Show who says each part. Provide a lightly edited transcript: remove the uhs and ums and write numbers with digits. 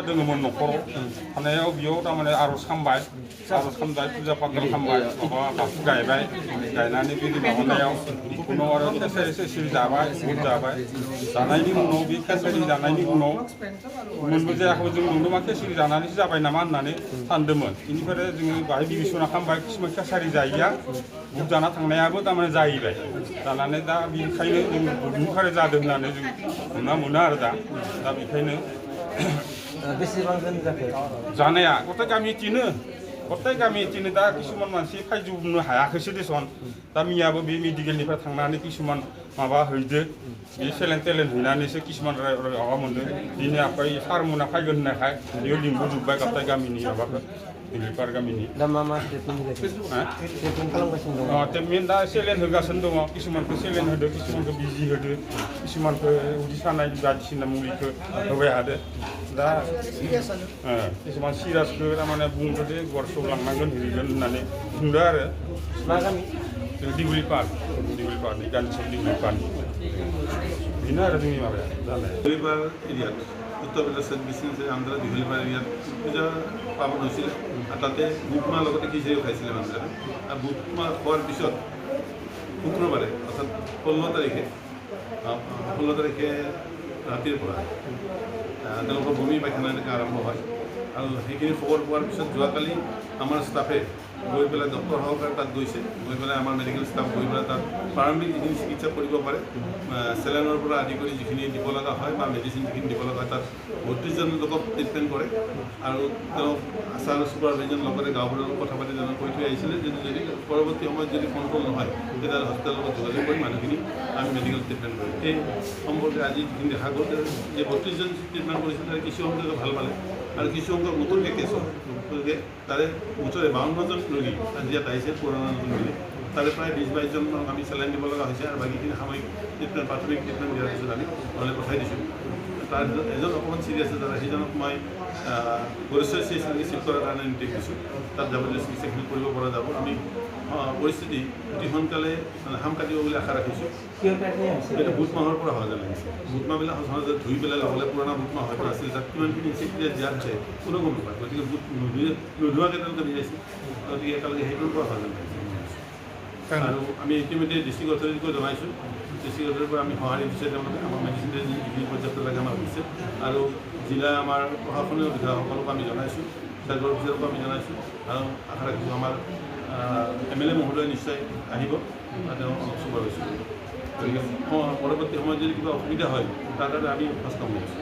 Speaker 1: दोङोमोन न'खराव थानायाव बेयाव थारमाने आर'ज खालामबाय फुजा फाथाल खालामबाय माबा बाथौ गायबाय गायनानै बिदि माबानायाव उनाव आरो खेसारि सेसारि जाबाय बुट जाबाय जानायनि उनाव बे खेसारि जानायनि उनाव मोनबो जायाखै जों नुदों मा खेसारि जानानैसो जाबाय नामा होननानै सानदोंमोन बेनिफ्राय जोङो बाहाय बिबिसना खालामबाय किसुमान खेसारि जायैया बुट जाना थांनायाबो थारमाने जाहैबाय जानानै दा बेनिखायनो जों बुटनिफ्राय जादों होननानै जों हमना मोनो आरो दा बेखायनो
Speaker 2: बेसेबां दिन जाखो
Speaker 1: जानाया गथाय गामिथिनो दा किसुमान मानसि फायजोबनो हायाखैसो देसन दा मियाबो बे मेडिकेलनिफ्राय थांनानै किसुमान माबा हैदो बे सेलेन टेलेन हैनानैसो किसुमान माबा मोनदों दिनै आफाय सारमोना फायगोन होननायखाय बेयाव लिंबोजोब्बाय गथाय गामिनि माबाखौ दिलिपार गामिनि
Speaker 2: दा मा ट्रिटमेन्ट खालामगासिनो दङ
Speaker 1: ट्रिटमेन्ट दा सेलेन होगासिनो दङ किसुमानखौ सेलेन होदो किसुमानखौ बिजि होदो किसुमानखौ उदै सानाय बायदिसिना मुलिखौ होबाय हादो दा किसुमान सिरियासखौ थारमाने बुंदो जे गरस'आव लांनांगोन हैगोन होननानै बुंदो आरो
Speaker 2: मा गामि
Speaker 1: दिगुलि पार्कनि गानसोम दिगुलि पार्कनि बेनो आरो जोंनि माबाया जानाय
Speaker 3: দিগুলিপাৰ এৰিয়াত উত্তৰ প্ৰদেশত বিশ্বনাথ আন্ধ্ৰ দিগুলিপাৰ এৰিয়াত পূজা পালন হৈছিলে আৰু তাতে বুটমাহ লগতে খিচিৰিও খাইছিলে মানুহবিলাকে আৰু বুটমাহ খোৱাৰ পিছত শুক্ৰবাৰে অৰ্থাৎ 16 তাৰিখে ৰাতিৰ পৰা তেওঁলোকৰ বমি পায়খানা এনেকৈ আৰম্ভ হয় আৰু সেইখিনি খবৰ পোৱাৰ পিছত যোৱাকালি আমাৰ ষ্টাফে গৈ পেলাই ডক্টৰ সহকাৰে তাত গৈছে গৈ পেলাই আমাৰ মেডিকেল ষ্টাফ গৈ পেলাই তাত প্ৰাৰম্ভিক যিখিনি চিকিৎসা কৰিব পাৰে চেলেনৰ পৰা আদি কৰি যিখিনি দিব লগা হয় বা মেডিচিন যিখিনি দিব লগা হয় তাত 32জন লোকক ট্ৰিটমেণ্ট কৰে আৰু তেওঁক আছাৰ ছুপাৰভাইজন লগতে গাঁওবোৰৰ কথা পাতি তেওঁলোকে কৈ থৈ আহিছিলে যদি পৰৱৰ্তী সময়ত যদি কণ্ট্ৰল নহয় তেতিয়াহ'লে হস্পিটেলৰ লগত যোগাযোগ কৰি মানুহখিনি আমি মেডিকেল ট্ৰিটমেণ্ট কৰিম এই সম্পৰ্কে আজি যিখিনি দেখা গ'ল যে 32জন ট্ৰিটমেণ্ট কৰিছিল তাৰে কিছু সংখ্যক ভাল পালে আৰু কিছু সংখ্যক নতুনকৈ কেছ হ'ল গতিকে তাৰে মুঠতে 52জন ৰোগী আজি ইয়াত আহিছে পুৰণা নতুন ৰোগী তাৰে প্ৰায় 20-22জনক আমি চেলাইন দিব লগা হৈছে আৰু বাকীখিনি সাময়িক ট্ৰিটমেণ্ট প্ৰাথমিক ট্ৰিটমেণ্ট দিয়াৰ পিছত আমি ঘৰলৈ পঠাই দিছোঁ তাৰ এজন অকণমান চিৰিয়াছ আছে তাৰে সেইজনক মই গৰেশ্বৰ চিকিৎসালয় ৰিচিভ কৰাৰ কাৰণে নিৰ্দেশ দিছোঁ তাত যাবতীয় চিকিৎসাখিনি কৰিব পৰা যাব আমি পৰিস্থিতি অতি সোনকালে হাম কাটিব বুলি আশা ৰাখিছোঁ এইটো বুট মাহৰ পৰা হোৱা যেন লাগিছে বুট মাহবিলাক সহজে ধুই পেলাই ল'বলৈ পুৰণা বুট মাহ হয়তো আছিল তাত কিমানখিনি ইনচেক্টিয়া দিয়া হৈছে কোনো গম নাপায় গতিকে বুট নোধোৱাকৈ তেওঁলোকে দিয়াইছিল গতিকে একেলগে সেইটোৰ পৰা হোৱা যেন লাগিছে আৰু আমি ইতিমধ্যে ডিষ্ট্ৰিক্ট অথৰিটিকো জনাইছোঁ ডিষ্ট্ৰিক্ট অথৰিটিৰ পৰা আমি সঁহাৰি দিছে তেওঁলোকে আমাৰ মেডিচিন যিখিনি পৰ্যাপ্ত লাগে আমাক দিছে আৰু জিলা আমাৰ প্ৰশাসনীয় বিষয়াসকলকো আমি জনাইছোঁ চাইবাৰ অফিচাৰকো আমি জনাইছোঁ আৰু আশা ৰাখিছোঁ আমাৰ MLA মহোদয় নিশ্চয় আহিব আৰু তেওঁ অলপ চুপাৰভাইজ কৰিব গতিকে পৰৱৰ্তী সময়ত যদি কিবা অসুবিধা হয় তাৰ কাৰণে আমি সক্ষম হৈ আছোঁ